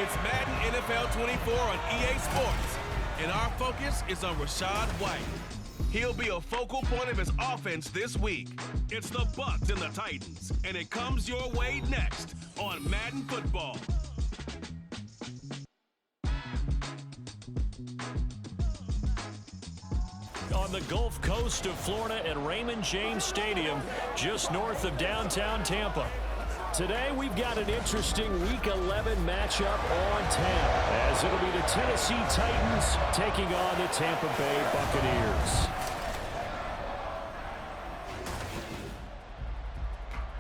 It's Madden NFL 24 on EA Sports, and our focus is on Rachaad White. He'll be a focal point of his offense this week. It's the Bucs and the Titans, and it comes your way next on Madden Football. On the Gulf Coast of Florida at Raymond James Stadium, just north of downtown Tampa. Today, we've got an interesting Week 11 matchup on tap, as it'll be the Tennessee Titans taking on the Tampa Bay Buccaneers.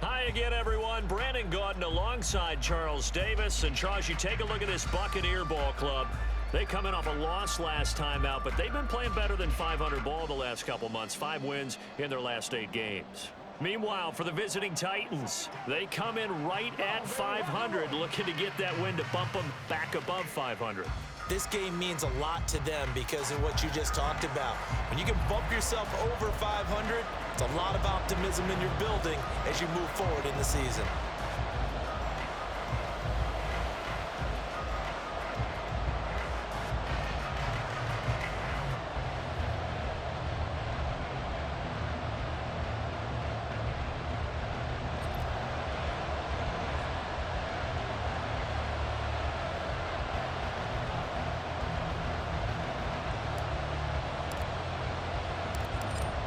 Hi again, everyone. Brandon Gaudin alongside Charles Davis. And Charles, you take a look at this Buccaneer ball club. They come in off a loss last time out, but they've been playing better than 500 ball the last couple months. 5 wins in their last 8 games. Meanwhile, for the visiting Titans, they come in right at 500, looking to get that win to bump them back above 500. This game means a lot to them because of what you just talked about. When you can bump yourself over 500, it's a lot of optimism in your building as you move forward in the season.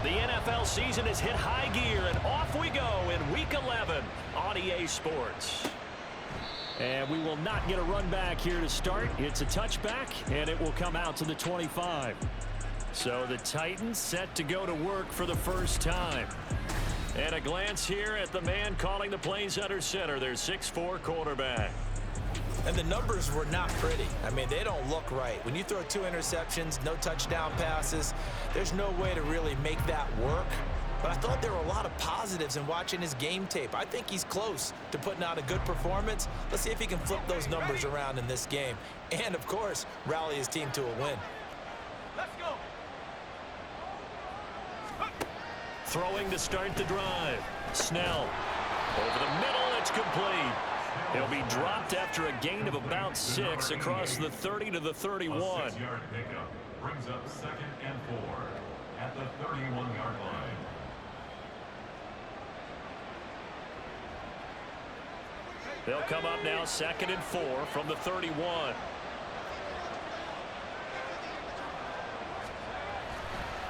The NFL season has hit high gear, and off we go in Week 11 on EA Sports. And we will not get a run back here to start. It's a touchback, and it will come out to the 25. So the Titans set to go to work for the first time. And a glance here at the man calling the plays under center, their 6'4" quarterback. And the numbers were not pretty. I mean, they don't look right. When you throw 2 interceptions, no touchdown passes, there's no way to really make that work. But I thought there were a lot of positives in watching his game tape. I think he's close to putting out a good performance. Let's see if he can flip those numbers around in this game. And, of course, rally his team to a win. Let's go. Throwing to start the drive. Snell. Over the middle, it's complete. He'll be dropped after a gain of about 6 across the 30 to the 31. A 6-yard pickup brings up 2nd and 4 at the 31-yard line. They'll come up now 2nd and 4 from the 31.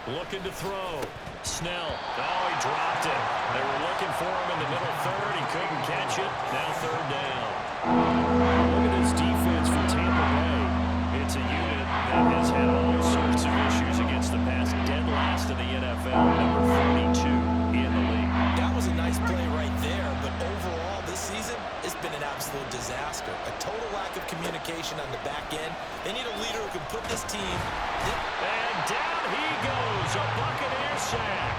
Looking to throw. Snell. Oh, he dropped it. They were looking for him in the middle third. He couldn't catch it. Now 3rd down. Look at this defense for Tampa Bay. It's a unit that has had all sorts of issues against the pass. Dead last in the NFL. Number 42 in the league. That was a nice play right there, but overall this season, it's been an absolute disaster. A total lack of communication on the back end. They need a leader who can put this team... And down he goes, a Buccaneer sack.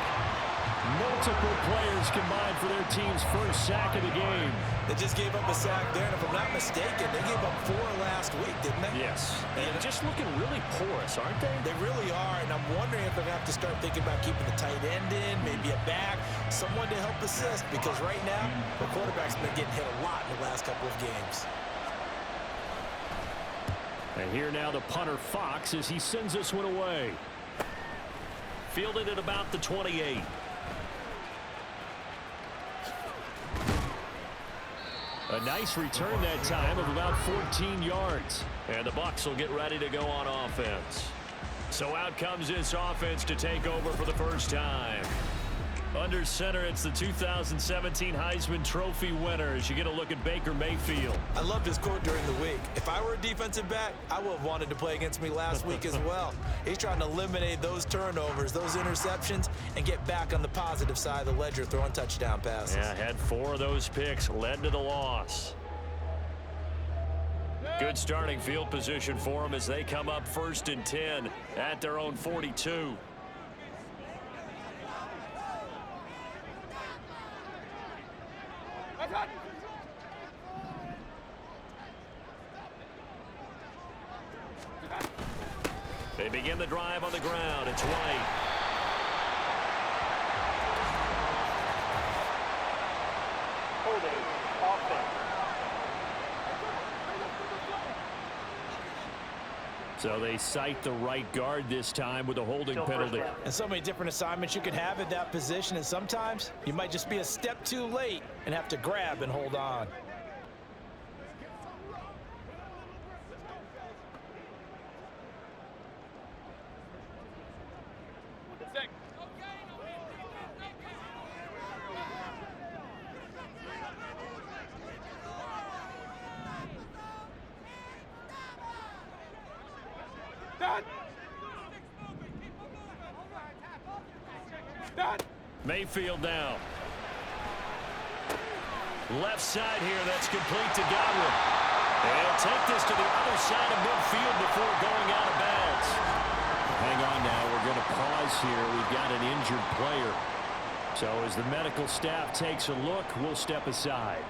Multiple players combined for their team's first sack of the game. They just gave up a sack there, and if I'm not mistaken, they gave up 4 last week, didn't they? Yes, and just looking really porous, aren't they? They really are, and I'm wondering if they're going to have to start thinking about keeping the tight end in, maybe a back, someone to help assist, because right now, the quarterback's been getting hit a lot in the last couple of games. And here now the punter Fox as he sends this one away. Fielded at about the 28. A nice return that time of about 14 yards. And the Bucs will get ready to go on offense. So out comes this offense to take over for the first time. Under center, it's the 2017 Heisman Trophy winner as you get a look at Baker Mayfield. I loved his quote during the week. If I were a defensive back, I would have wanted to play against me last week as well. He's trying to eliminate those turnovers, those interceptions, and get back on the positive side of the ledger throwing touchdown passes. Yeah, had 4 of those picks, led to the loss. Good starting field position for them as they come up 1st and 10 at their own 42. They begin the drive on the ground. It's White. Holding offense. So they cite the right guard this time with a holding penalty. And so many different assignments you can have at that position, and sometimes you might just be a step too late and have to grab and hold on. Mayfield down. Left side here, that's complete to Godwin. They'll take this to the other side of midfield before going out of bounds. Hang on now, we're going to pause here. We've got an injured player. So as the medical staff takes a look, we'll step aside.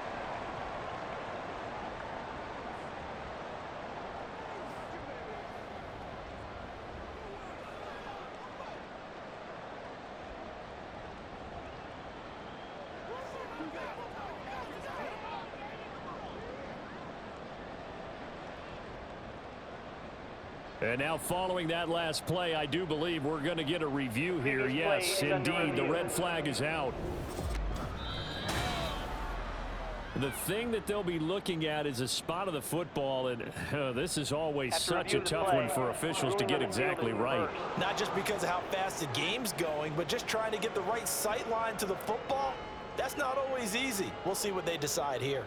And now following that last play, I do believe we're going to get a review here. Yes, indeed, the red flag is out. The thing that they'll be looking at is a spot of the football, and this is always such a tough one for officials to get exactly right. Not just because of how fast the game's going, but just trying to get the right sight line to the football. That's not always easy. We'll see what they decide here.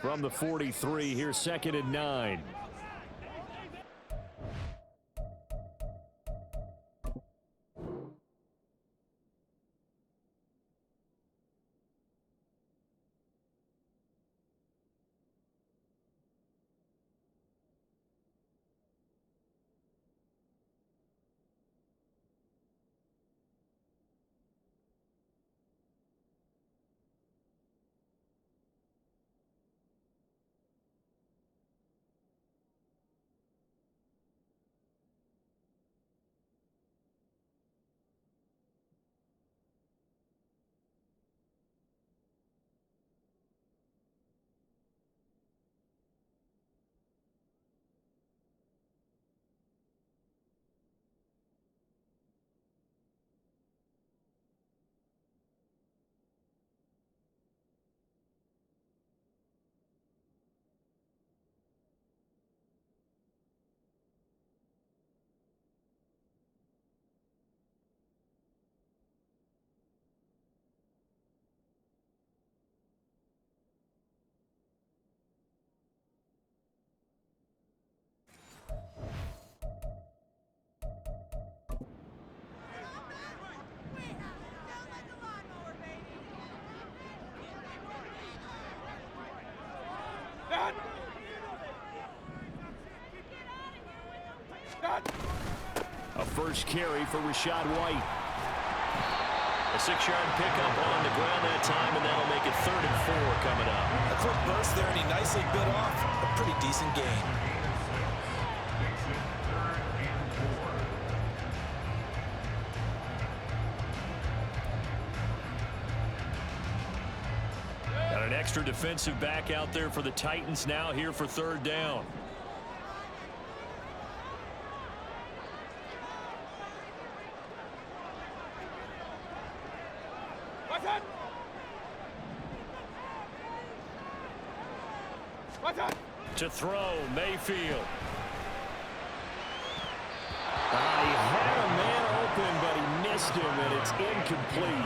From the 43, here's 2nd and 9. A first carry for Rachaad White. A 6-yard pickup on the ground that time, and that'll make it 3rd and 4 coming up. A quick burst there, and he nicely bit off a pretty decent gain. Got an extra defensive back out there for the Titans now here for 3rd down. To throw, Mayfield. He had a man open, but he missed him, and it's incomplete.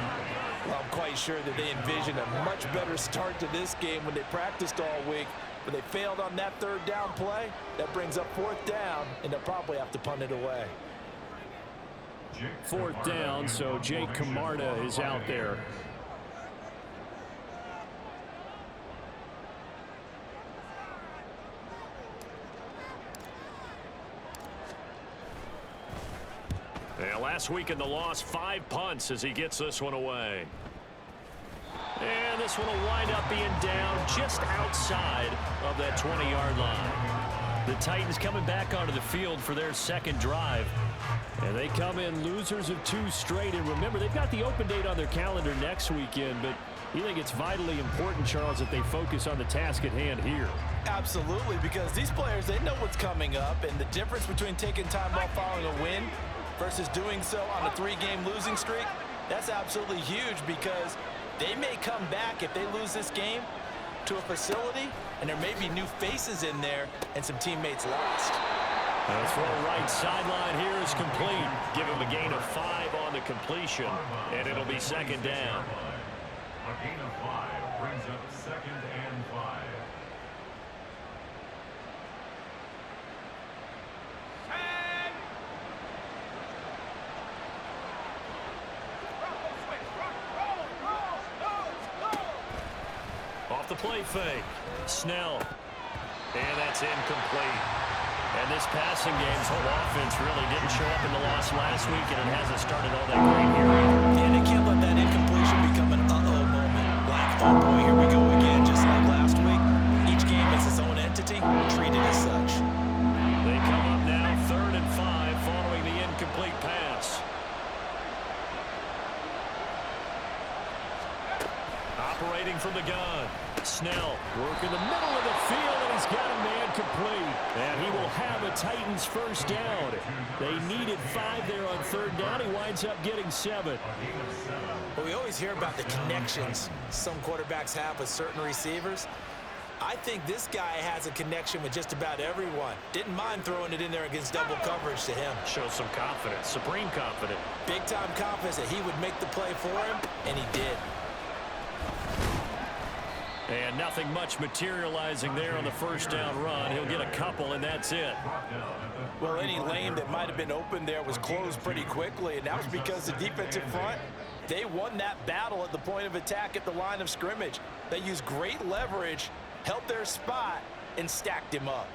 Well, I'm quite sure that they envisioned a much better start to this game when they practiced all week, but they failed on that 3rd down play. That brings up 4th down, and they'll probably have to punt it away. 4th down, so Jake Camarda is out there. And last week in the loss, 5 punts as he gets this one away. And this one will wind up being down just outside of that 20-yard line. The Titans coming back onto the field for their second drive. And they come in losers of 2 straight. And remember, they've got the open date on their calendar next weekend. But you think it's vitally important, Charles, that they focus on the task at hand here? Absolutely, because these players, they know what's coming up. And the difference between taking time off following a win versus doing so on a 3-game losing streak, that's absolutely huge, because they may come back if they lose this game to a facility, and there may be new faces in there and some teammates lost. The throw right sideline here is complete. Give him a gain of 5 on the completion, and it'll be second down. A gain of 5 brings up 2nd and 5. Off the play fake. Snell. And that's incomplete. And this passing game's whole offense really didn't show up in the loss last week, and it hasn't started all that great here either. And they can't let that incompletion become an uh-oh moment. Like, oh boy, here we go again, just like last week. Each game is its own entity, treated as such. They come up now 3rd and 5 following the incomplete pass. Operating from the gun. Snell working the middle of the field, and he's got a man complete. And he will have a Titans first down. They needed 5 there on 3rd down. He winds up getting 7. Well, we always hear about the connections some quarterbacks have with certain receivers. I think this guy has a connection with just about everyone. Didn't mind throwing it in there against double coverage to him. Shows some confidence, supreme confidence. Big-time confidence that he would make the play for him, and he did. And nothing much materializing there on the first down run. He'll get a couple, and that's it. Well, any lane that might have been open there was closed pretty quickly, and that was because the defensive front, they won that battle at the point of attack at the line of scrimmage. They used great leverage, held their spot, and stacked him up.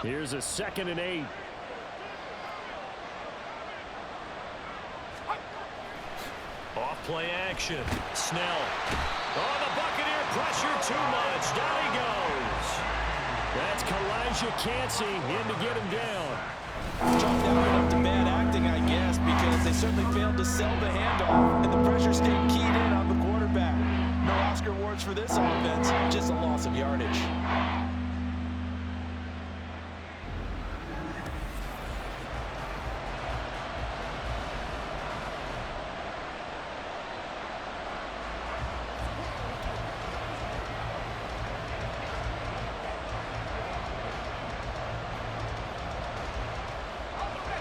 Here's a 2nd and 8. Off play action. Snell. Oh, the Buccaneer pressure too much. Down he goes. That's Kalijah Cansey in to get him down. Chalked down up to bad acting, I guess, because they certainly failed to sell the handoff, and the pressure stayed keyed in on the quarterback. No Oscar awards for this offense, just a loss of yardage.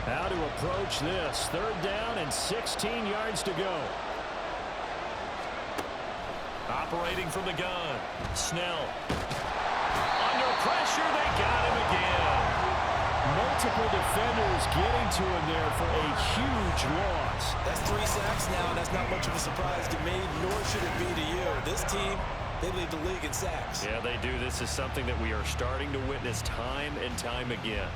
How to approach this. 3rd down and 16 yards to go. Operating from the gun. Snell. Under pressure, they got him again. Multiple defenders getting to him there for a huge loss. That's 3 sacks now, and that's not much of a surprise to me, nor should it be to you. This team, they lead the league in sacks. Yeah, they do. This is something that we are starting to witness time and time again.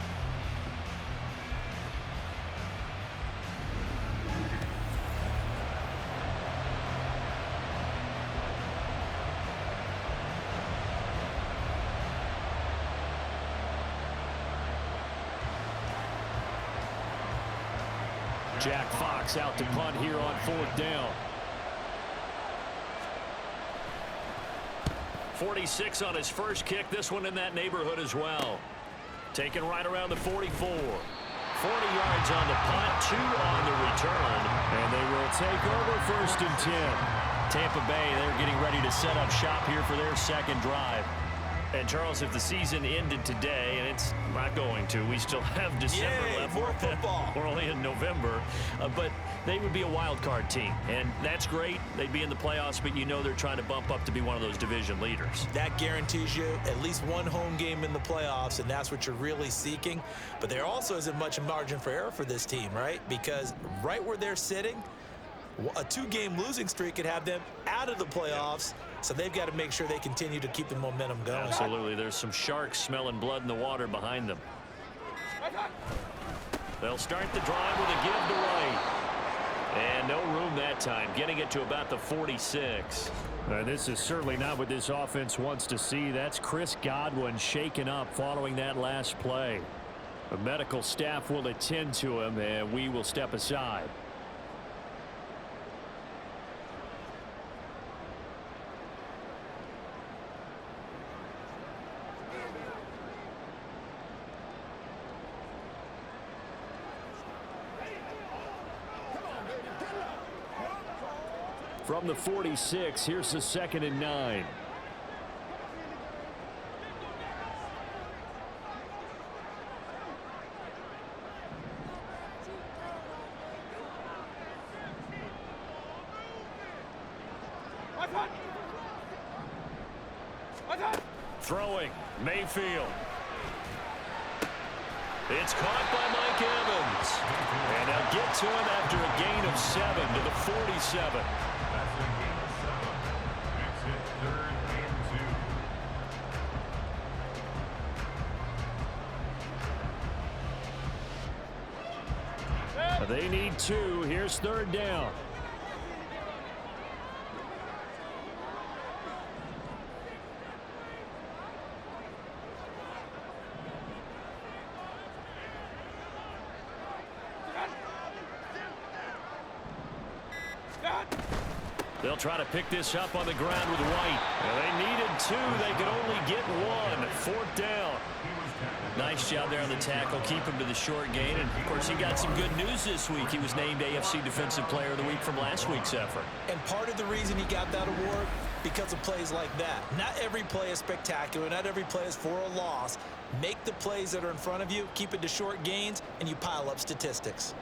Jack Fox out to punt here on 4th down. 46 on his first kick. This one in that neighborhood as well. Taken right around the 44. 40 yards on the punt, 2 on the return. And they will take over 1st and 10. Tampa Bay, they're getting ready to set up shop here for their second drive. And, Charles, if the season ended today, and it's not going to, we still have December left. More football. We're only in November. But they would be a wild card team, and that's great. They'd be in the playoffs, but you know they're trying to bump up to be one of those division leaders. That guarantees you at least one home game in the playoffs, and that's what you're really seeking. But there also isn't much margin for error for this team, right? Because right where they're sitting, a 2-game losing streak could have them out of the playoffs. So they've got to make sure they continue to keep the momentum going. Absolutely. There's some sharks smelling blood in the water behind them. They'll start the drive with a give to right. And no room that time, getting it to about the 46. This is certainly not what this offense wants to see. That's Chris Godwin shaken up following that last play. The medical staff will attend to him, and we will step aside. From the 46, here's the 2nd and 9. Throwing, Mayfield. It's caught by Mike Evans. And they'll get to him after a gain of 7 to the 47. That's a gain of 7. Makes it 3rd and 2. They need 2. Here's 3rd down. They'll try to pick this up on the ground with White. They needed 2. They could only get 1. 4th down. Nice job there on the tackle. Keep him to the short gain. And, of course, he got some good news this week. He was named AFC Defensive Player of the Week from last week's effort. And part of the reason he got that award, because of plays like that. Not every play is spectacular. Not every play is for a loss. Make the plays that are in front of you, keep it to short gains, and you pile up statistics.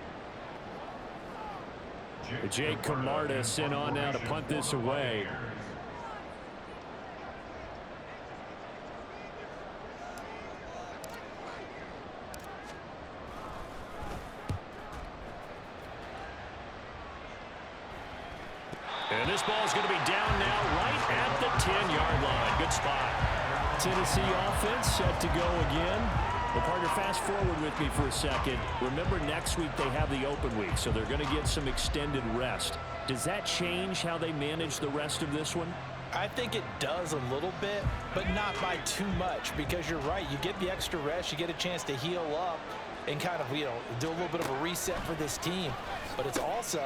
Jake Camarda sent on now to punt this away. And this ball is going to be down now right at the 10-yard line. Good spot. Tennessee offense set to go again. Well, partner, fast forward with me for a second. Remember, next week they have the open week, so they're going to get some extended rest. Does that change how they manage the rest of this one? I think it does a little bit, but not by too much, because you're right. You get the extra rest. You get a chance to heal up and kind of, do a little bit of a reset for this team. But it's also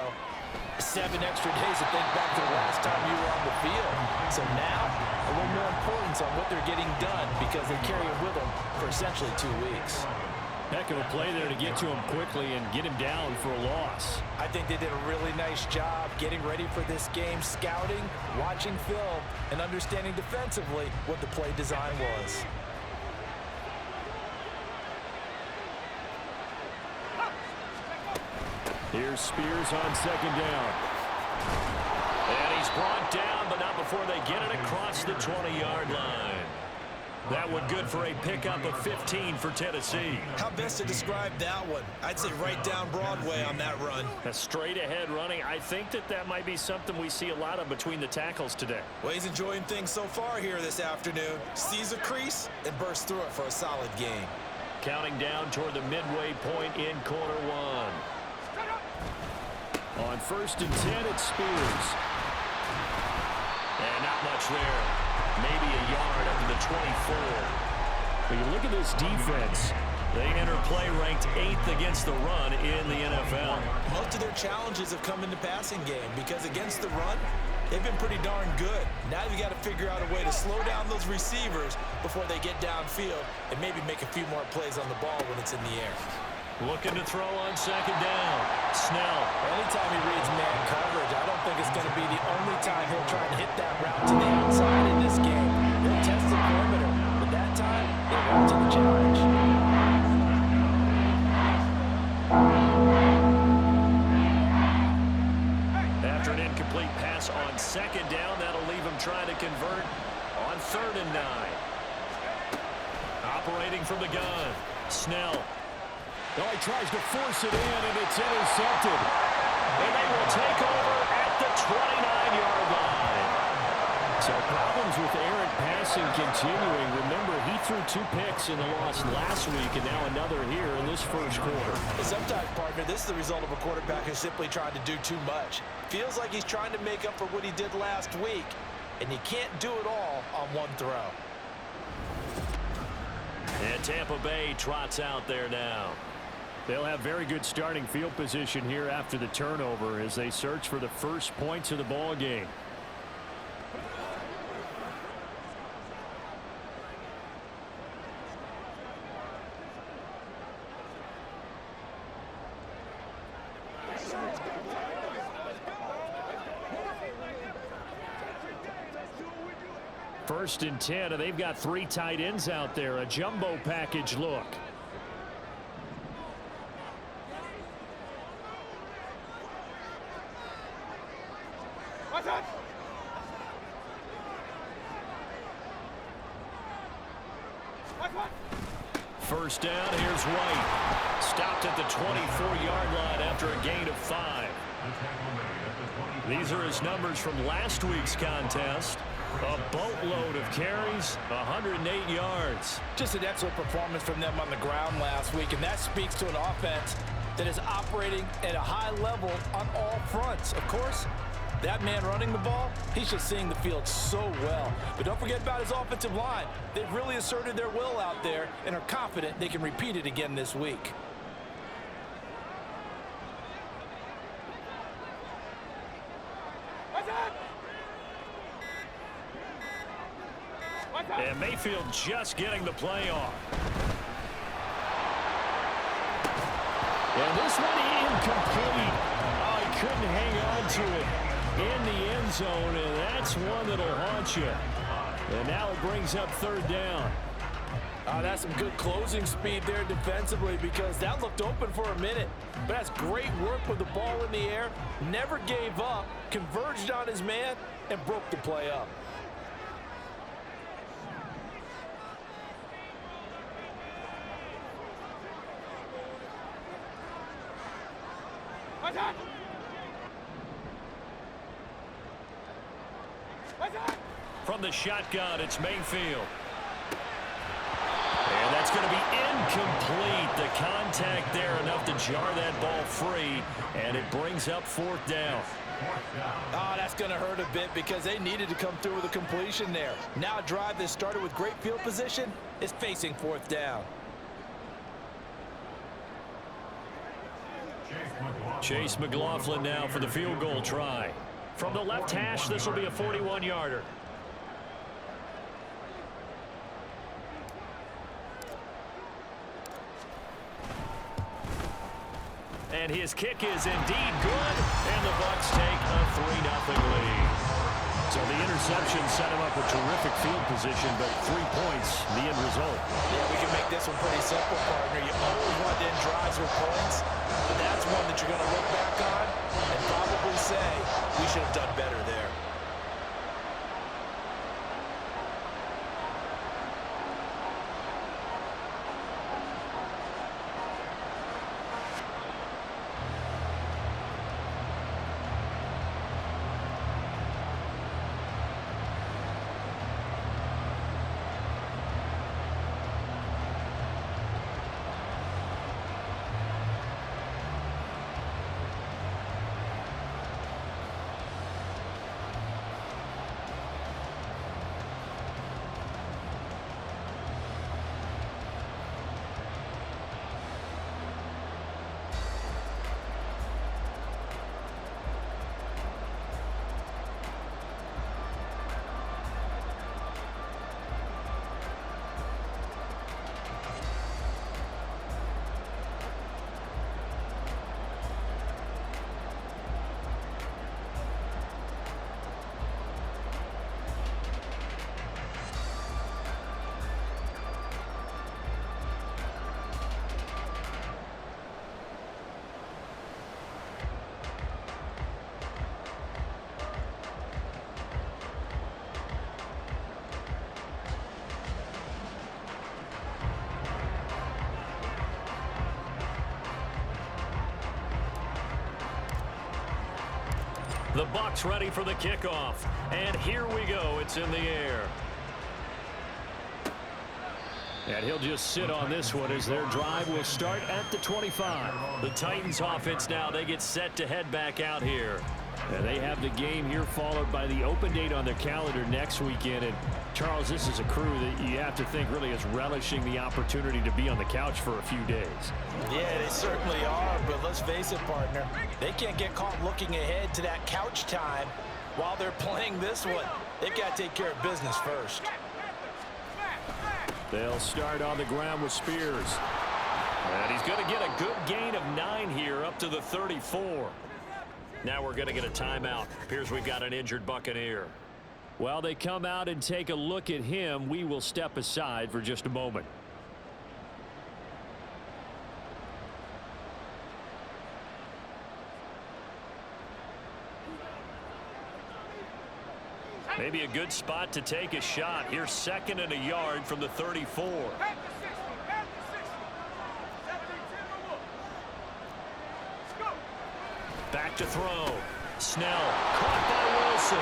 7 extra days to think back to the last time you were on the field. So now, a little more importance on what they're getting done, because they carry it with them for essentially 2 weeks. Heck of a play there to get to him quickly and get him down for a loss. I think they did a really nice job getting ready for this game, scouting, watching film, and understanding defensively what the play design was. Here's Spears on 2nd down. And he's brought down, but not before they get it across the 20-yard line. That one good for a pickup of 15 for Tennessee. How best to describe that one? I'd say right down Broadway on that run. A straight-ahead running. I think that might be something we see a lot of between the tackles today. Well, he's enjoying things so far here this afternoon. Sees a crease and bursts through it for a solid game. Counting down toward the midway point in quarter 1. On 1st and 10, it's Spears. And not much there. Maybe a yard up to the 24. But you look at this defense. They enter play ranked 8th against the run in the NFL. Most of their challenges have come in the passing game, because against the run, they've been pretty darn good. Now you've got to figure out a way to slow down those receivers before they get downfield and maybe make a few more plays on the ball when it's in the air. Looking to throw on 2nd down. Snell. Anytime he reads man coverage, I don't think it's going to be the only time he'll try and hit that route to the outside in this game. He'll test the perimeter, but that time, he'll up to the challenge. After an incomplete pass on 2nd down, that'll leave him trying to convert on 3rd and 9. Operating from the gun. Snell. Oh, he tries to force it in, and it's intercepted. And they will take over at the 29-yard line. So problems with errant passing continuing. Remember, he threw 2 picks in the loss last week, and now another here in this first quarter. Sometimes, partner, this is the result of a quarterback who's simply trying to do too much. Feels like he's trying to make up for what he did last week, and you can't do it all on one throw. And Tampa Bay trots out there now. They'll have very good starting field position here after the turnover as they search for the first points of the ball game. First and 10, and they've got 3 tight ends out there. A jumbo package look. First down, here's White. Stopped at the 24-yard line after a gain of 5. These are his numbers from last week's contest. A boatload of carries, 108 yards. Just an excellent performance from them on the ground last week, and that speaks to an offense that is operating at a high level on all fronts. Of course, that man running the ball, he's just seeing the field so well. But don't forget about his offensive line. They've really asserted their will out there and are confident they can repeat it again this week. And Mayfield just getting the play off. And this one incomplete. Oh, he couldn't hang on to it in the end zone, and that's one that'll haunt you. And now it brings up 3rd down. That's some good closing speed there defensively because that looked open for a minute. But that's great work with the ball in the air. Never gave up, converged on his man, and broke the play up. From the shotgun, it's Mayfield. And that's going to be incomplete. The contact there enough to jar that ball free, and it brings up 4th down. That's going to hurt a bit because they needed to come through with a completion there. Now a drive that started with great field position is facing 4th down. Chase McLaughlin now for the field goal try. From the left hash, this will be a 41-yarder. And his kick is indeed good, and the Bucs take a 3-0 lead. So the interception set him up with terrific field position, but 3 points, the end result. Yeah, we can make this one pretty simple, partner. You always want to end drives with points, but that's one that you're going to look back on and probably say, we should have done better there. The Bucs ready for the kickoff. And here we go. It's in the air. And he'll just sit on this one as their drive will start at the 25. The Titans offense now, they get set to head back out here. And they have the game here followed by the open date on their calendar next weekend. And Charles, this is a crew that you have to think really is relishing the opportunity to be on the couch for a few days. Yeah, they certainly are, but let's face it, partner. They can't get caught looking ahead to that couch time while they're playing this one. They've got to take care of business first. They'll start on the ground with Spears. And he's going to get a good gain of 9 here up to the 34. Now we're going to get a timeout. Appears we've got an injured Buccaneer. While they come out and take a look at him, we will step aside for just a moment. Maybe a good spot to take a shot. Here's 2nd and a yard from the 34. Back to throw. Snell caught by Wilson.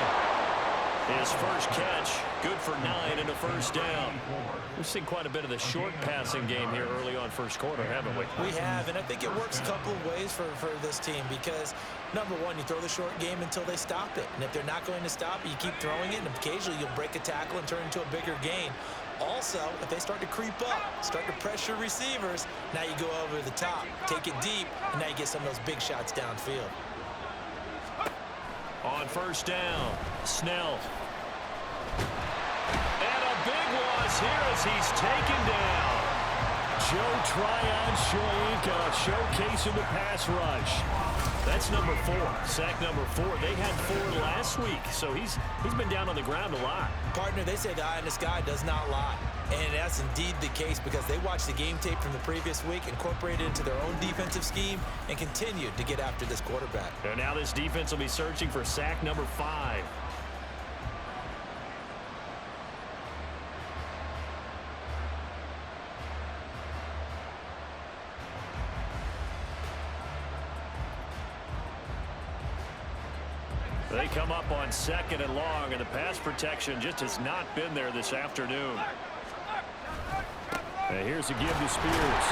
His first catch, good for 9 and a first down. We've seen quite a bit of the short passing game here early on first quarter, haven't we? We have, and I think it works a couple of ways for this team because, number one, you throw the short game until they stop it. And if they're not going to stop it, you keep throwing it, and occasionally you'll break a tackle and turn it into a bigger gain. Also, if they start to creep up, start to pressure receivers, now you go over the top, take it deep, and now you get some of those big shots downfield. On first down, Snell. And a big loss here as he's taken down. Joe Tryon-Shoyinka showcasing the pass rush. That's number 4, sack number 4. They had 4 last week, so he's been down on the ground a lot. Partner, they say the eye in the sky does not lie. And that's indeed the case because they watched the game tape from the previous week, incorporated it into their own defensive scheme, and continued to get after this quarterback. And now this defense will be searching for sack number 5. They come up on 2nd and long, and the pass protection just has not been there this afternoon. And here's a give to Spears.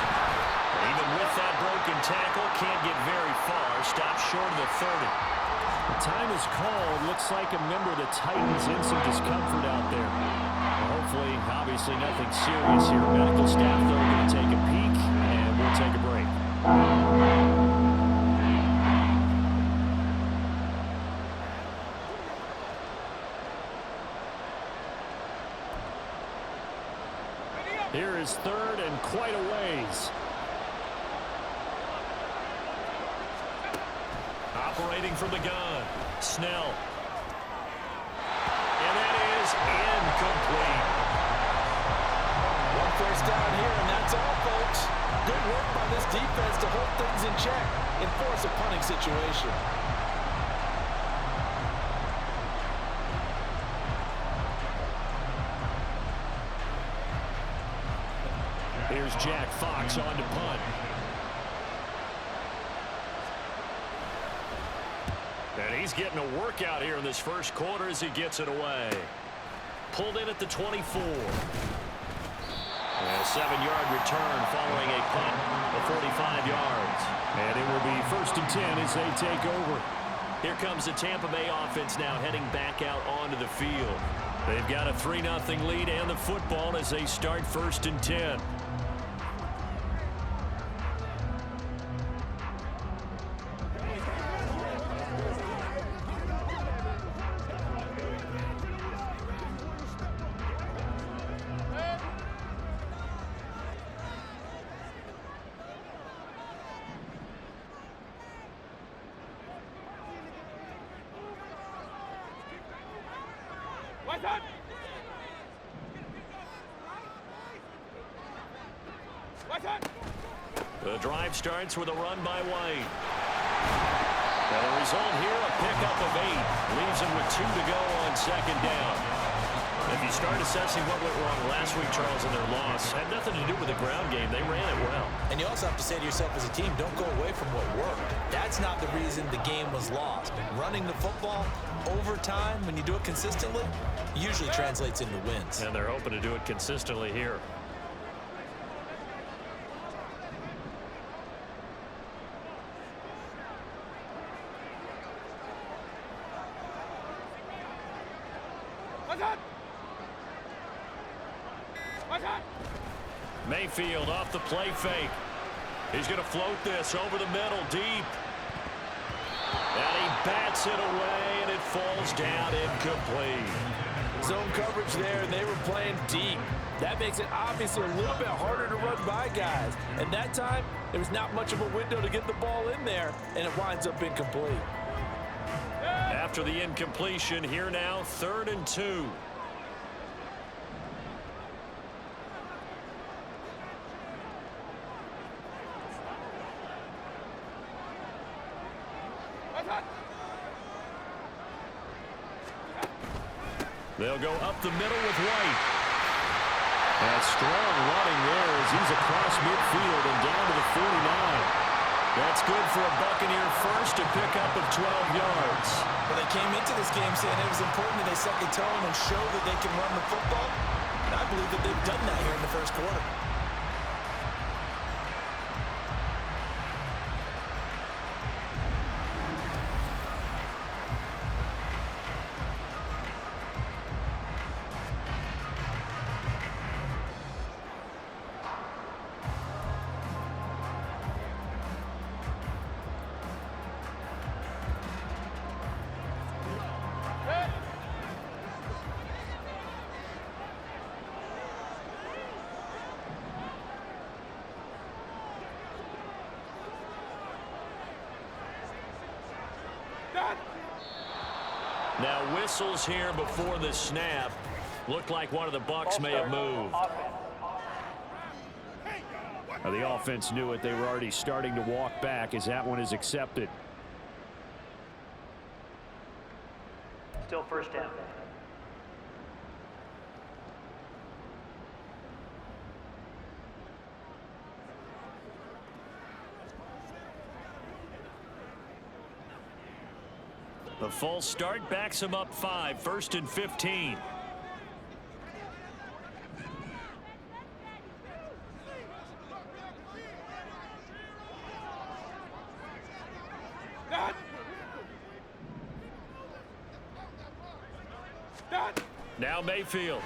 Even with that broken tackle, can't get very far. Stops short of the 30. The time is called. Looks like a member of the Titans in some discomfort out there. Hopefully, obviously nothing serious here. Medical staff, though, are going to take a peek, and we'll take a break. Here is 3rd and quite a ways. Operating from the gun, Snell. And that is incomplete. 1 first down here, and that's all, folks. Good work by this defense to hold things in check and force a punting situation. Here's Jack Fox on to punt. And he's getting a workout here in this first quarter as he gets it away. Pulled in at the 24. And a 7-yard return following a punt of 45 yards. And it will be 1st and 10 as they take over. Here comes the Tampa Bay offense now heading back out onto the field. They've got a 3-0 lead and the football as they start 1st and 10. The drive starts with a run by White. And the result here, a pickup of 8. Leaves him with 2 to go on 2nd down. If If you start assessing what went wrong last week, Charles, in their loss, had nothing to do with the ground game. They ran it well. And you also have to say to yourself as a team, don't go away from what worked. That's not the reason the game was lost. Running the football over time, when you do it consistently, usually translates into wins. And they're hoping to do it consistently here. Mayfield off the play fake. He's going to float this over the middle, deep. And he bats it away, and it falls down incomplete. Zone coverage there, and they were playing deep. That makes it obviously a little bit harder to run by guys. And that time, there was not much of a window to get the ball in there, and it winds up incomplete. After the incompletion, here now, 3rd and 2. They'll go up the middle with White. And strong running there as he's across midfield and down to the 49. That's good for a Buccaneer first, a pickup of 12 yards. Well, they came into this game saying it was important that they set the tone and show that they can run the football. And I believe that they've done that here in the first quarter. Now whistles here before the snap. Looked like one of the Bucs may have moved. Now the offense knew it. They were already starting to walk back as that one is accepted. Still first down. The false start backs him up 5, 1st and 15. Now Mayfield.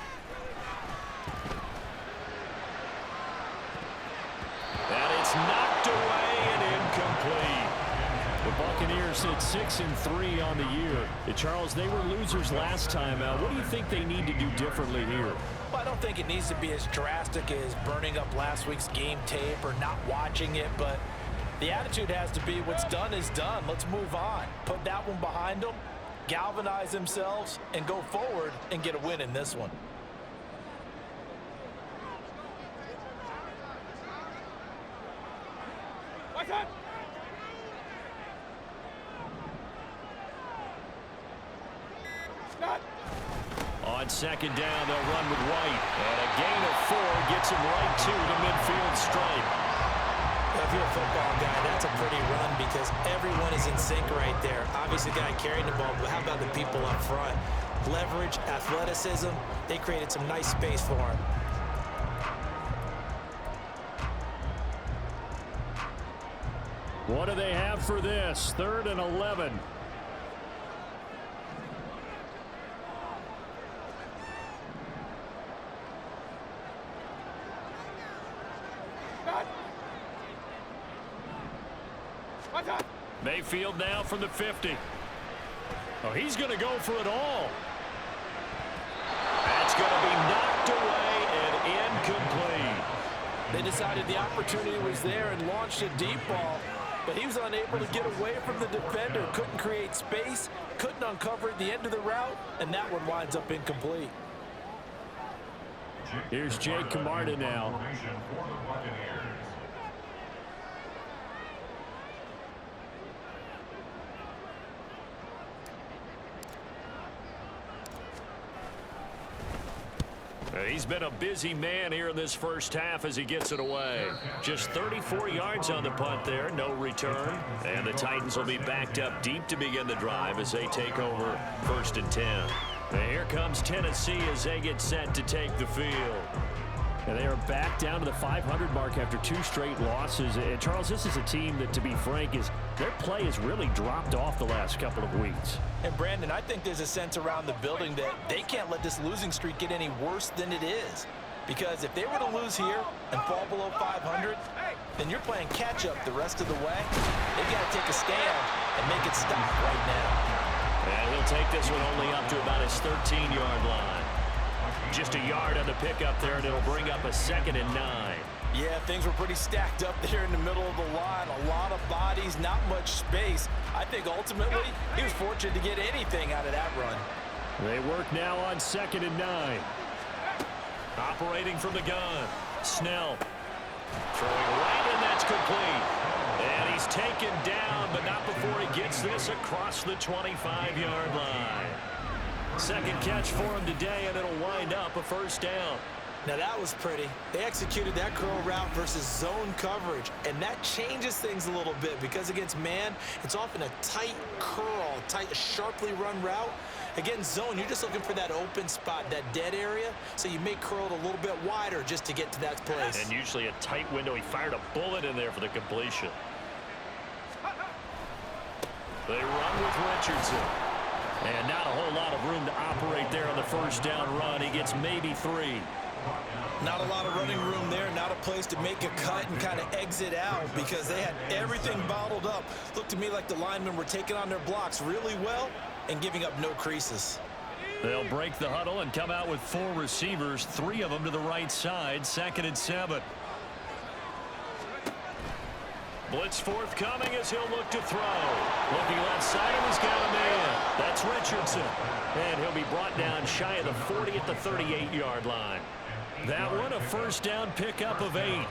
And it's knocked away and incomplete. The Buccaneers sit 6-3 on the year. Charles, they were losers last time out. What do you think they need to do differently here? Well, I don't think it needs to be as drastic as burning up last week's game tape or not watching it, but the attitude has to be what's done is done. Let's move on. Put that one behind them, galvanize themselves, and go forward and get a win in this one. On 2nd down, they'll run with White. And a gain of 4 gets him right to the midfield stripe. If you're a football guy, that's a pretty run because everyone is in sync right there. Obviously, the guy carrying the ball, but how about the people up front? Leverage, athleticism, they created some nice space for him. What do they have for this? 3rd and 11. Mayfield now from the 50. Oh, he's going to go for it all. That's going to be knocked away and incomplete. They decided the opportunity was there and launched a deep ball, but he was unable to get away from the defender, couldn't create space, couldn't uncover at the end of the route, and that one winds up incomplete. Here's Jake Camarda now. He's been a busy man here in this first half as he gets it away. Just 34 yards on the punt there, no return. And the Titans will be backed up deep to begin the drive as they take over 1st and 10. And here comes Tennessee as they get set to take the field. And they are back down to the 500 mark after 2 straight losses. And Charles, this is a team that, to be frank, their play has really dropped off the last couple of weeks. And Brandon, I think there's a sense around the building that they can't let this losing streak get any worse than it is. Because if they were to lose here and fall below 500, then you're playing catch-up the rest of the way. They've got to take a stand and make it stop right now. And he'll take this one only up to about his 13-yard line. Just a yard on the pickup there, and it'll bring up a 2nd and 9. Yeah, things were pretty stacked up there in the middle of the line. A lot of bodies, not much space. I think ultimately he was fortunate to get anything out of that run. They work now on 2nd and 9. Operating from the gun. Snell. Throwing right, and that's complete. And he's taken down, but not before he gets this across the 25-yard line. Second catch for him today, and it'll wind up a 1st down. Now that was pretty. They executed that curl route versus zone coverage, and that changes things a little bit because against man, it's often a tight curl, sharply run route. Against zone, you're just looking for that open spot, that dead area, so you may curl it a little bit wider just to get to that place. And usually a tight window. He fired a bullet in there for the completion. They run with Richardson. And not a whole lot of room to operate there on the 1st down run. He gets maybe 3. Not a lot of running room there, not a place to make a cut and kind of exit out because they had everything bottled up. Looked to me like the linemen were taking on their blocks really well and giving up no creases. They'll break the huddle and come out with 4 receivers, 3 of them to the right side, 2nd and 7. Blitz forthcoming as he'll look to throw. Looking left side, and he's got a man. That's Richardson. And he'll be brought down shy of the 40 at the 38-yard line. That one, a 1st down pickup of 8.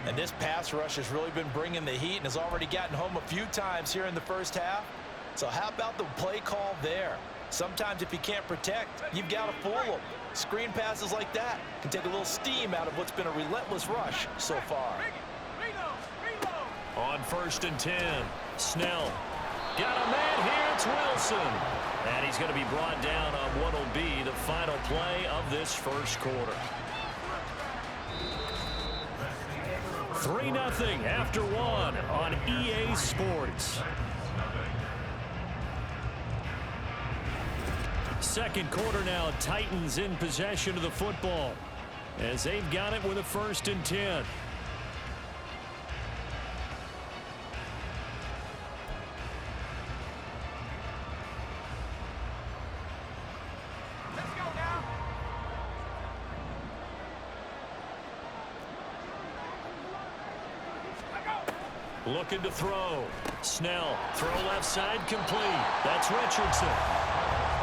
And this pass rush has really been bringing the heat and has already gotten home a few times here in the first half. So how about the play call there? Sometimes if you can't protect, you've got to fool them. Screen passes like that can take a little steam out of what's been a relentless rush so far. On 1st and 10, Snell. Got a man here, it's Wilson. And he's going to be brought down on what will be the final play of this first quarter. 3-0 after 1 on EA Sports. Second quarter now, Titans in possession of the football as they've got it with a 1st and 10. Looking to throw. Snell. Throw left side complete. That's Richardson.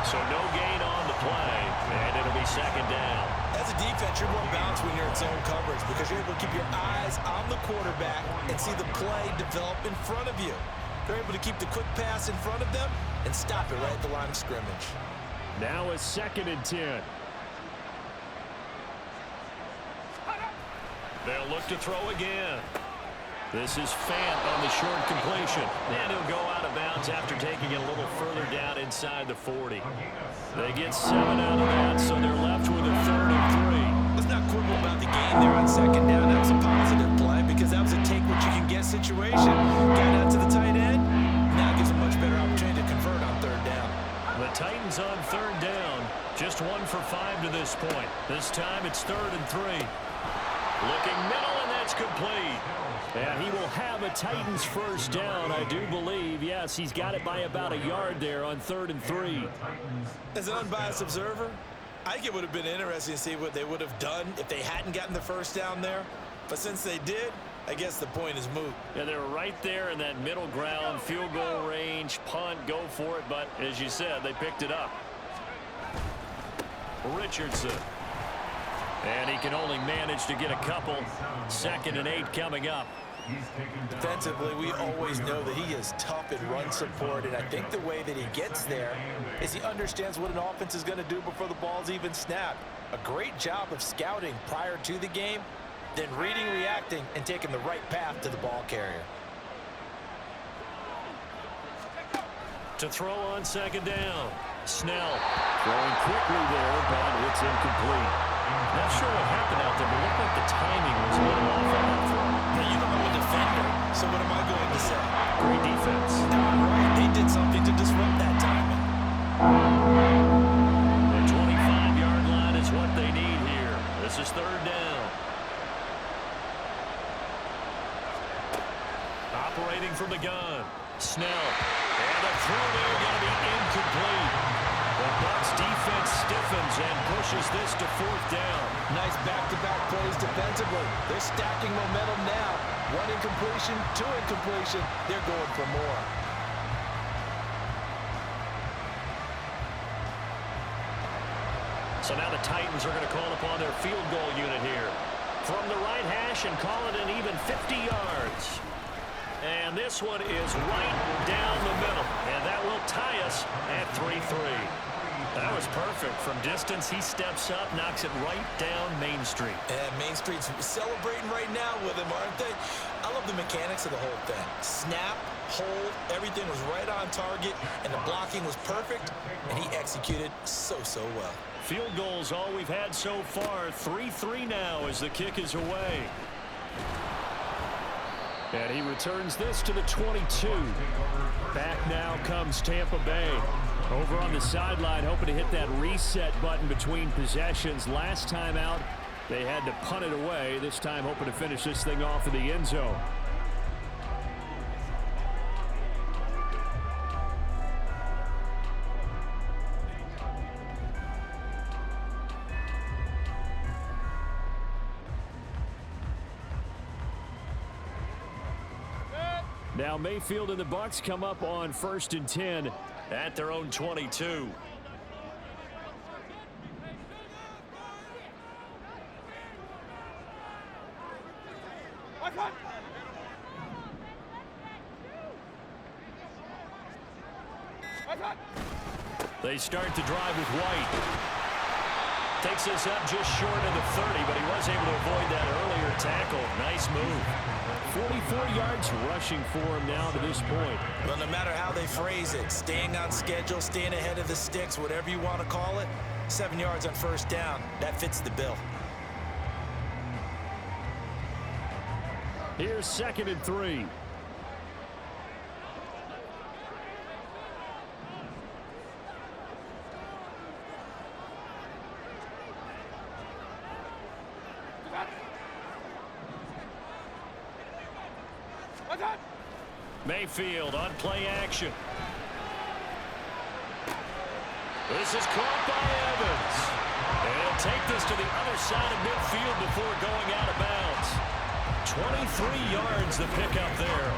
So no gain on the play. And it'll be 2nd down. As a defense, you're more balanced when you're in zone coverage because you're able to keep your eyes on the quarterback and see the play develop in front of you. They're able to keep the quick pass in front of them and stop it right at the line of scrimmage. Now a 2nd and 10. They'll look to throw again. This is Fant on the short completion. And he'll go out of bounds after taking it a little further down inside the 40. They get 7 out of that, so they're left with a 3rd and 3. Let's not quibble about the gain there on 2nd down. That was a positive play because that was a take-what-you-can-get situation. Got out to the tight end. Now gives a much better opportunity to convert on 3rd down. The Titans on 3rd down. Just 1 for 5 to this point. This time it's 3rd and 3. Looking middle, and that's complete. And he will have a Titans 1st down, I do believe. Yes, he's got it by about a yard there on 3rd and 3. As an unbiased observer, I think it would have been interesting to see what they would have done if they hadn't gotten the 1st down there. But since they did, I guess the point is moot. Yeah, they're right there in that middle ground, field goal range, punt, go for it. But as you said, they picked it up. Richardson. And he can only manage to get a couple. 2nd and 8 coming up. Defensively, we always know that he is tough in run support, and I think the way that he gets there is he understands what an offense is going to do before the ball's even snapped. A great job of scouting prior to the game, then reading, reacting, and taking the right path to the ball carrier. To throw on second down. Snell throwing quickly there, but it's incomplete. Not sure what happened out there, but it looked like the timing was a little off on that throw. Now, you know I'm a defender, so what am I going to say? Great defense. Darn right, they did something to disrupt that timing. The 25-yard line is what they need here. This is third down. Operating from the gun. Snell. And the throw there going to be incomplete. The Bucs defense stiffens and pushes this to fourth down. Nice back-to-back plays defensively. They're stacking momentum now. One incompletion, two incompletion. They're going for more. So now the Titans are going to call upon their field goal unit here. From the right hash and call it an even 50 yards. And this one is right down the middle. And that will tie us at 3-3. That was perfect. From distance, he steps up, knocks it right down Main Street. And Main Street's celebrating right now with him, aren't they? I love the mechanics of the whole thing. Snap, hold, everything was right on target, and the blocking was perfect, and he executed so well. Field goals all we've had so far. 3-3 now as the kick is away. And he returns this to the 22. Back now comes Tampa Bay. Over on the sideline, hoping to hit that reset button between possessions. Last time out, they had to punt it away. This time, hoping to finish this thing off in the end zone. Now Mayfield and the Bucs come up on 1st and 10 at their own 22. They start to drive with White. Takes us up just short of the 30, but he was able to avoid that earlier tackle. Nice move. 44 yards rushing for him now to this point. Well, no matter how they phrase it, staying on schedule, staying ahead of the sticks, whatever you want to call it, 7 yards on first down, that fits the bill. Here's 2nd and 3. Mayfield on play action. This is caught by Evans. And he'll take this to the other side of midfield before going out of bounds. 23 yards the pickup there.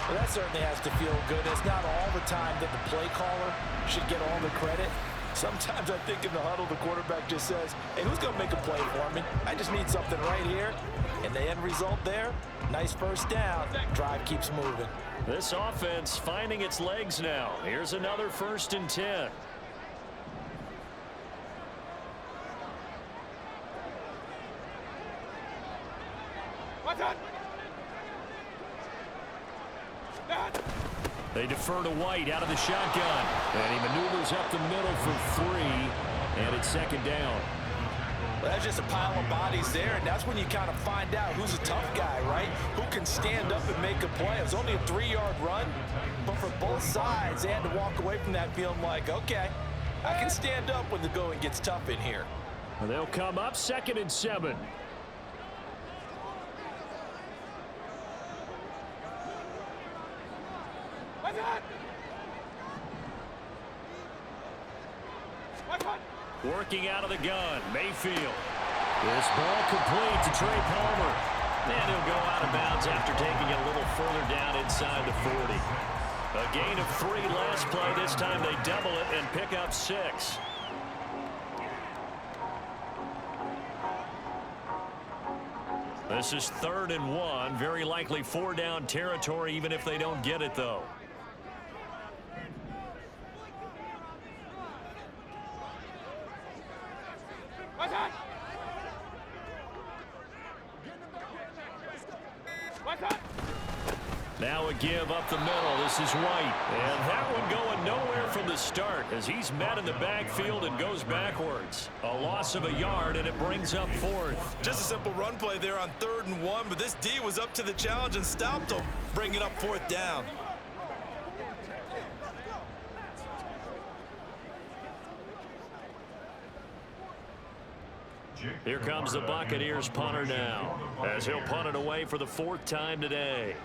Well, that certainly has to feel good. It's not all the time that the play caller should get all the credit. Sometimes I think in the huddle, the quarterback just says, hey, who's going to make a play for me? I just need something right here. And the end result there, nice first down. Drive keeps moving. This offense finding its legs now. Here's another 1st and 10. They defer to White out of the shotgun. And he maneuvers up the middle for 3. And it's 2nd down. Well, that's just a pile of bodies there, and that's when you kind of find out who's a tough guy, right? Who can stand up and make a play. It was only a 3-yard run, but for both sides, they had to walk away from that feeling like, okay, I can stand up when the going gets tough in here. Well, they'll come up 2nd and 7. Working out of the gun, Mayfield. This ball complete to Trey Palmer. And he'll go out of bounds after taking it a little further down inside the 40. A gain of 3 last play. This time they double it and pick up 6. This is 3rd and 1. Very likely 4-down territory, even if they don't get it, though. Now a give up the middle. This is White. And that one going nowhere from the start as he's met in the backfield and goes backwards. A loss of a yard, and it brings up 4th. Just a simple run play there on 3rd and 1, but this D was up to the challenge and stopped him, bringing up 4th down. Here comes the Buccaneers punter now, as he'll punt it away for the 4th time today.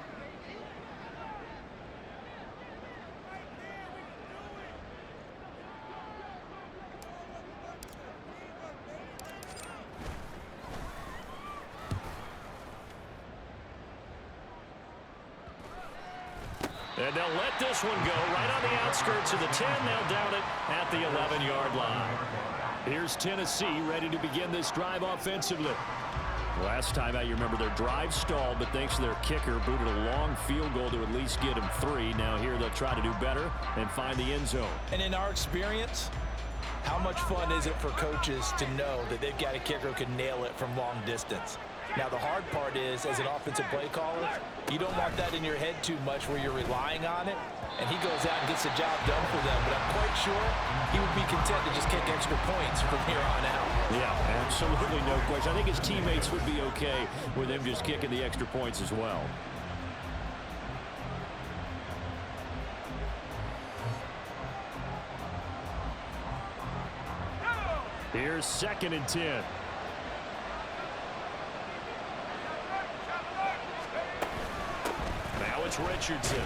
And they'll let this one go right on the outskirts of the 10. They'll down it at the 11-yard line. Here's Tennessee ready to begin this drive offensively. Last time out, you remember their drive stalled, but thanks to their kicker, booted a long field goal to at least get them 3. Now here they'll try to do better and find the end zone. And in our experience, how much fun is it for coaches to know that they've got a kicker who can nail it from long distance? Now, the hard part is, as an offensive play caller, you don't want that in your head too much where you're relying on it, and he goes out and gets the job done for them. But I'm quite sure he would be content to just kick extra points from here on out. Yeah, absolutely no question. I think his teammates would be okay with him just kicking the extra points as well. Here's 2nd and 10. Now it's Richardson.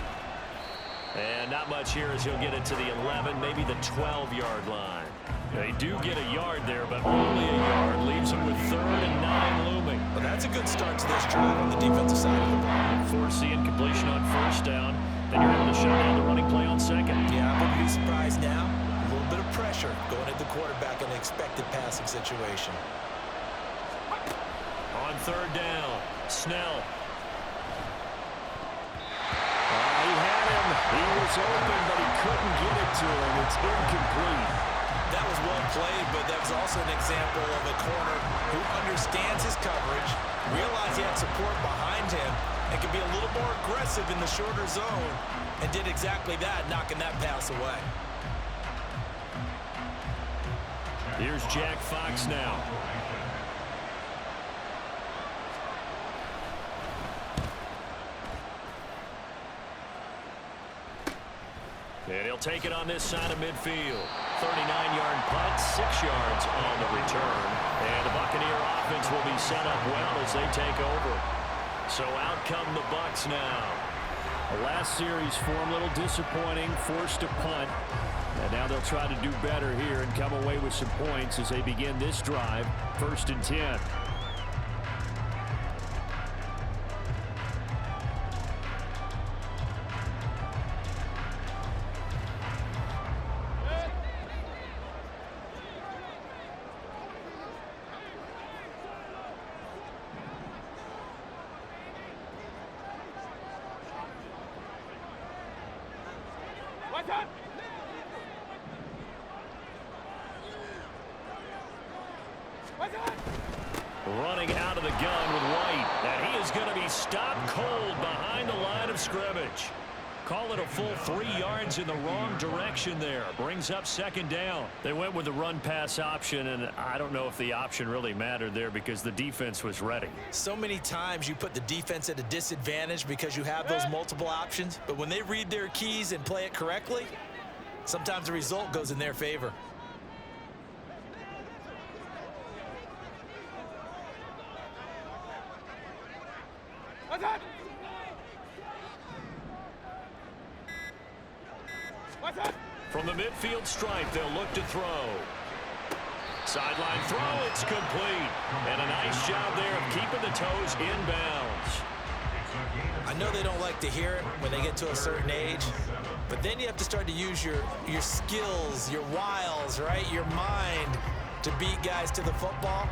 And not much here as he'll get it to the 11, maybe the 12-yard line. They do get a yard there, but only a yard. Leaves them with 3rd and 9 looming. Well, that's a good start to this drive on the defensive side of the ball. Force the incompletion on 1st down. Then you're able to shut down the running play on 2nd. Yeah, I wouldn't be surprised now. A little bit of pressure going at the quarterback in an expected passing situation. On 3rd down, Snell. He was open, but he couldn't get it to him. It's incomplete. That was well played, but that was also an example of a corner who understands his coverage, realized he had support behind him, and can be a little more aggressive in the shorter zone, and did exactly that, knocking that pass away. Here's Jack Fox now. And he'll take it on this side of midfield. 39-yard punt, 6 yards on the return. And the Buccaneer offense will be set up well as they take over. So out come the Bucs now. The last series for them, a little disappointing, forced to punt. And now they'll try to do better here and come away with some points as they begin this drive. 1st and 10. Running out of the gun with White, and he is going to be stopped cold behind the line of scrimmage. Call it a full 3 yards in the wrong direction there. Brings up 2nd down. They went with the run-pass option, and I don't know if the option really mattered there because the defense was ready. So many times you put the defense at a disadvantage because you have those multiple options, but when they read their keys and play it correctly, sometimes the result goes in their favor. From the midfield stripe, they'll look to throw. Sideline throw, it's complete. And a nice job there of keeping the toes inbounds. I know they don't like to hear it when they get to a certain age, but then you have to start to use your skills, your wiles, right? Your mind to beat guys to the football.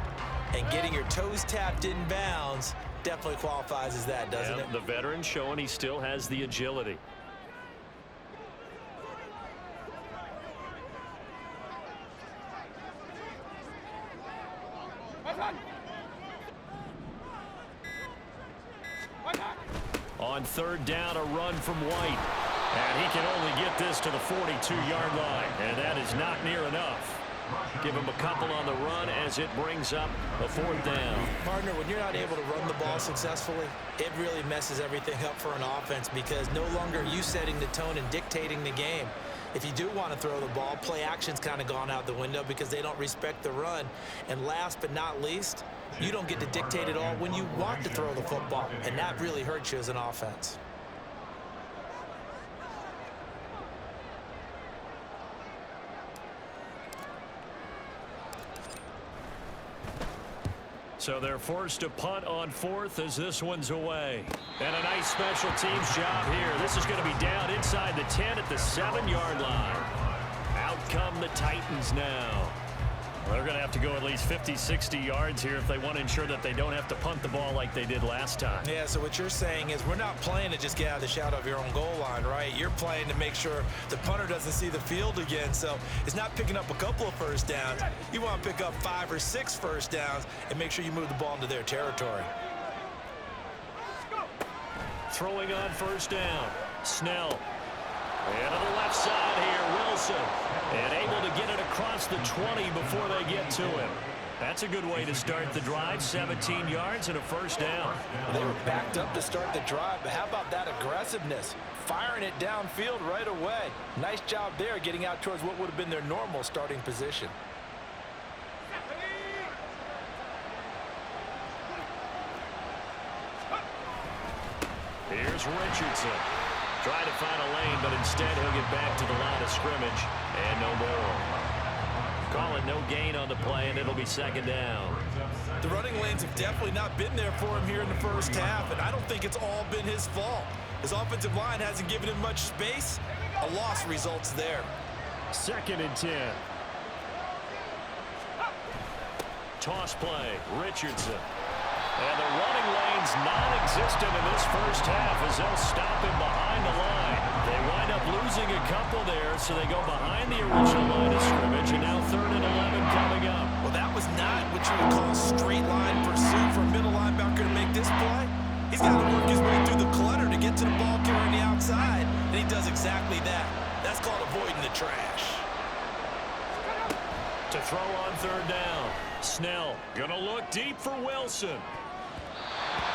And getting your toes tapped in bounds definitely qualifies as that, doesn't it? The veteran showing he still has the agility. On third down, a run from White. And he can only get this to the 42-yard line. And that is not near enough. Give him a couple on the run as it brings up a fourth down. Partner, when you're not able to run the ball successfully, it really messes everything up for an offense because no longer are you setting the tone and dictating the game. If you do want to throw the ball, play action's kind of gone out the window because they don't respect the run. And last but not least, you don't get to dictate it all when you want to throw the football, and that really hurts you as an offense. So they're forced to punt on fourth as this one's away. And a nice special teams job here. This is going to be down inside the 10 at the 7-yard line. Out come the Titans now. Well, they're going to have to go at least 50, 60 yards here if they want to ensure that they don't have to punt the ball like they did last time. Yeah, so what you're saying is we're not playing to just get out of the shadow of your own goal line, right? You're playing to make sure the punter doesn't see the field again. So it's not picking up a couple of first downs. You want to pick up 5 or 6 first downs and make sure you move the ball into their territory. Throwing on first down. Snell. And to the left side here, Wilson. And able to get it across the 20 before they get to him. That's a good way to start the drive. 17 yards and a first down. They were backed up to start the drive, but how about that aggressiveness? Firing it downfield right away. Nice job there getting out towards what would have been their normal starting position. Here's Richardson. Trying to find a lane, but instead he'll get back to the line of scrimmage. And no more. Call it no gain on the play, and it'll be second down. The running lanes have definitely not been there for him here in the first half, and I don't think it's all been his fault. His offensive line hasn't given him much space. A loss results there. 2nd and 10. Toss play, Richardson. And the running lane's non-existent in this first half as they'll stop him behind the line. They wind up losing a couple there, so they go behind the original line of scrimmage, and now 3rd and 11 coming up. Well, that was not what you would call straight line pursuit for a middle linebacker to make this play. He's got to work his way through the clutter to get to the ball carrier on the outside, and he does exactly that. That's called avoiding the trash. To throw on 3rd down. Snell gonna look deep for Wilson.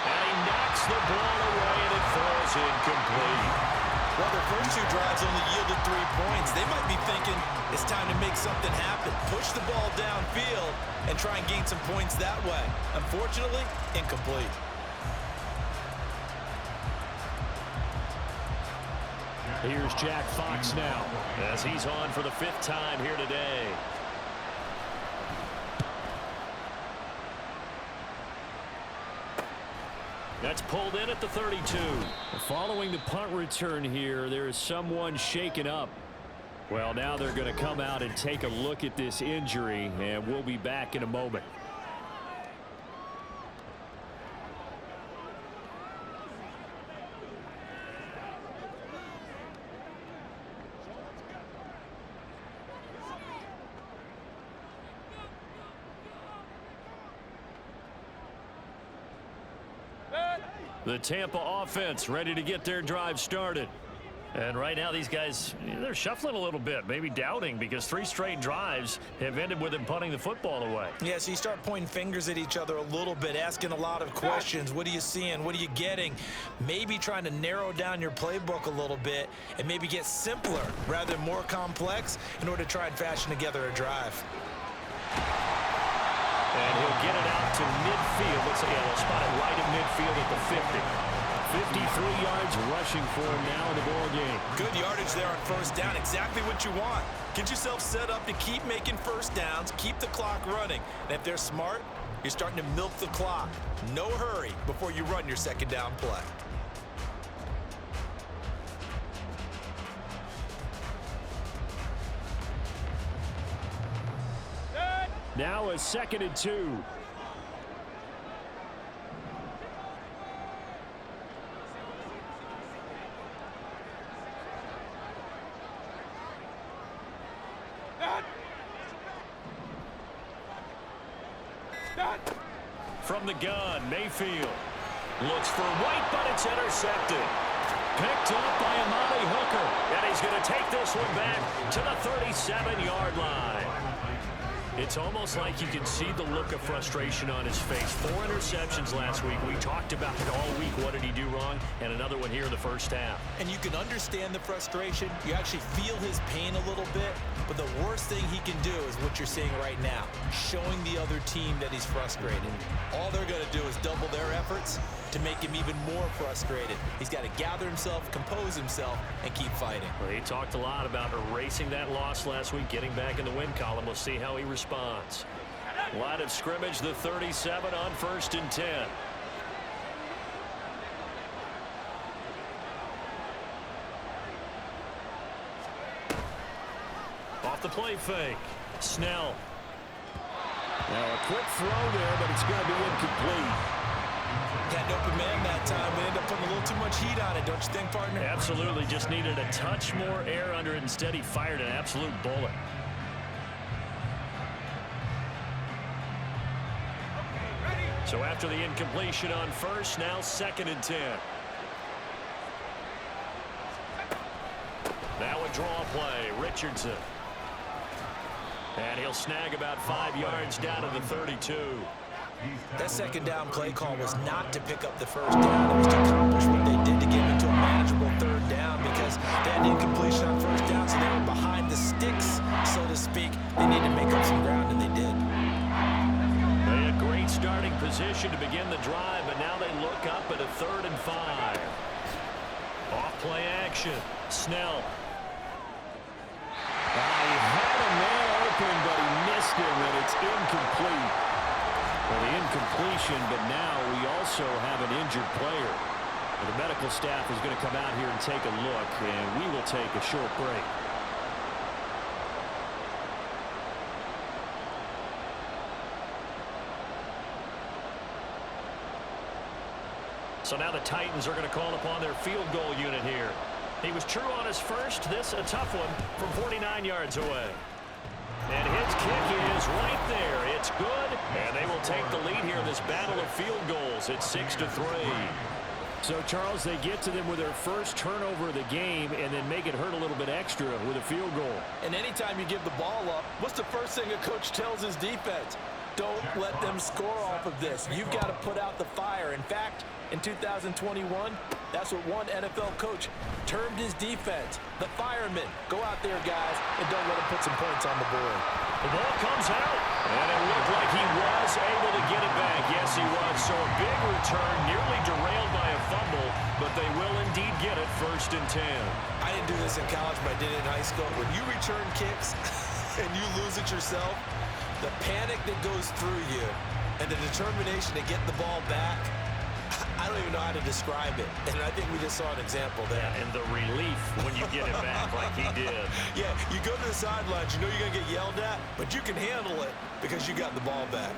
And he knocks the ball away, and it falls incomplete. Well, their first 2 drives only yielded 3 points. They might be thinking it's time to make something happen. Push the ball downfield and try and gain some points that way. Unfortunately, incomplete. Here's Jack Fox now as he's on for the 5th time here today. That's pulled in at the 32. Following the punt return here, there is someone shaken up. Well, now they're going to come out and take a look at this injury, and we'll be back in a moment. The Tampa offense ready to get their drive started. And right now these guys, they're shuffling a little bit, maybe doubting, because 3 straight drives have ended with them punting the football away. Yeah, so you start pointing fingers at each other a little bit, asking a lot of questions. What are you seeing? What are you getting? Maybe trying to narrow down your playbook a little bit and maybe get simpler rather than more complex in order to try and fashion together a drive. And he'll get it out to midfield. Let's say he'll spot it right at midfield at the 50. 53 yards rushing for him now in the ball game. Good yardage there on first down. Exactly what you want. Get yourself set up to keep making first downs, keep the clock running. And if they're smart, you're starting to milk the clock. No hurry before you run your second down play. Now a 2nd and 2. From the gun, Mayfield looks for White, but it's intercepted. Picked up by Amani Hooker. And he's going to take this one back to the 37-yard line. It's almost like you can see the look of frustration on his face. 4 interceptions last week. We talked about it all week. What did he do wrong? And another one here in the first half. And you can understand the frustration. You actually feel his pain a little bit. But the worst thing he can do is what you're seeing right now, showing the other team that he's frustrated. All they're going to do is double their efforts to make him even more frustrated. He's got to gather himself, compose himself, and keep fighting. Well, he talked a lot about erasing that loss last week, getting back in the win column. We'll see how he responds. Line of scrimmage, the 37 on 1st and 10. Off the play fake. Snell. Now a quick throw there, but it's going to be incomplete. Got an open man that time, but ended up putting a little too much heat on it, don't you think, partner? Absolutely. Just needed a touch more air under it. Instead, he fired an absolute bullet. So after the incompletion on 1st, now 2nd and 10. Now a draw play. Richardson. And he'll snag about 5 yards down to the 32. That 2nd down play call was not to pick up the 1st down. It was to accomplish what they did to get into a manageable 3rd down because they had incompletion on 1st down, so they were behind the sticks, so to speak. They needed to make up some ground, and they did. They had great starting position to begin the drive, but now they look up at a 3rd and 5. Off play action. Snell. He had a man open, but he missed him, and it's incomplete. Well, the incompletion, but now we also have an injured player. The medical staff is going to come out here and take a look, and we will take a short break. So now the Titans are going to call upon their field goal unit here. He was true on his first. This a tough one from 49 yards away. And his kick is right there. It's good, and they will take the lead here in this battle of field goals. It's 6-3. So, Charles, they get to them with their first turnover of the game and then make it hurt a little bit extra with a field goal. And anytime you give the ball up, what's the first thing a coach tells his defense? Don't let them score off of this. You've got to put out the fire. In fact, in 2021, that's what one NFL coach termed his defense. The firemen. Go out there, guys, and don't let them put some points on the board. The ball comes out, and it looked like he was able to get it back. Yes, he was. So a big return, nearly derailed by a fumble, but they will indeed get it 1st and 10. I didn't do this in college, but I did it in high school. When you return kicks and you lose it yourself, the panic that goes through you and the determination to get the ball back, I don't even know how to describe it. And I think we just saw an example there. Yeah, and the relief when you get it back like he did. Yeah, you go to the sidelines, you know you're going to get yelled at, but you can handle it because you got the ball back.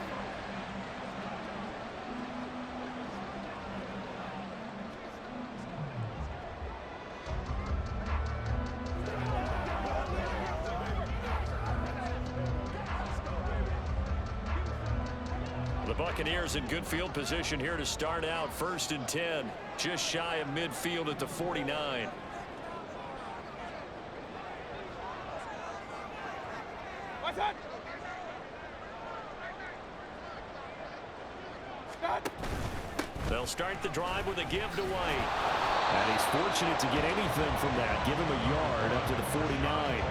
The Buccaneers in good field position here to start out. 1st and 10, just shy of midfield at the 49. They'll start the drive with a give to White. And he's fortunate to get anything from that. Give him a yard up to the 49.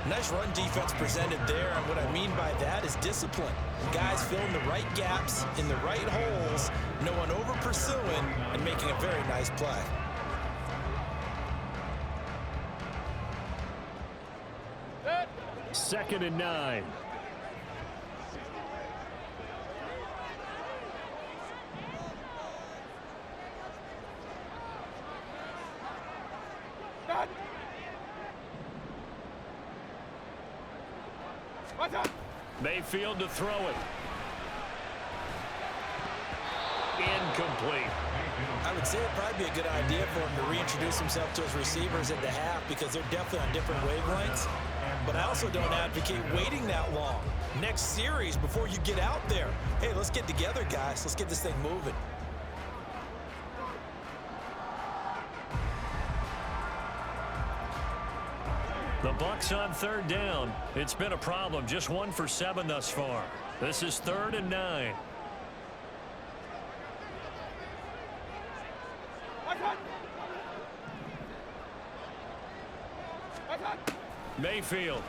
Nice run defense presented there, and what I mean by that is discipline. Guys filling the right gaps in the right holes, no one over pursuing, and making a very nice play. Second and 9. Mayfield to throw it. Incomplete. I would say it'd probably be a good idea for him to reintroduce himself to his receivers at the half because they're definitely on different wavelengths. but I also don't advocate waiting that long. Next series before you get out there. Hey, let's get together, guys. Let's get this thing moving. The Bucs on third down. It's been a problem. Just 1 for 7 thus far. This is 3rd and 9. Mayfield.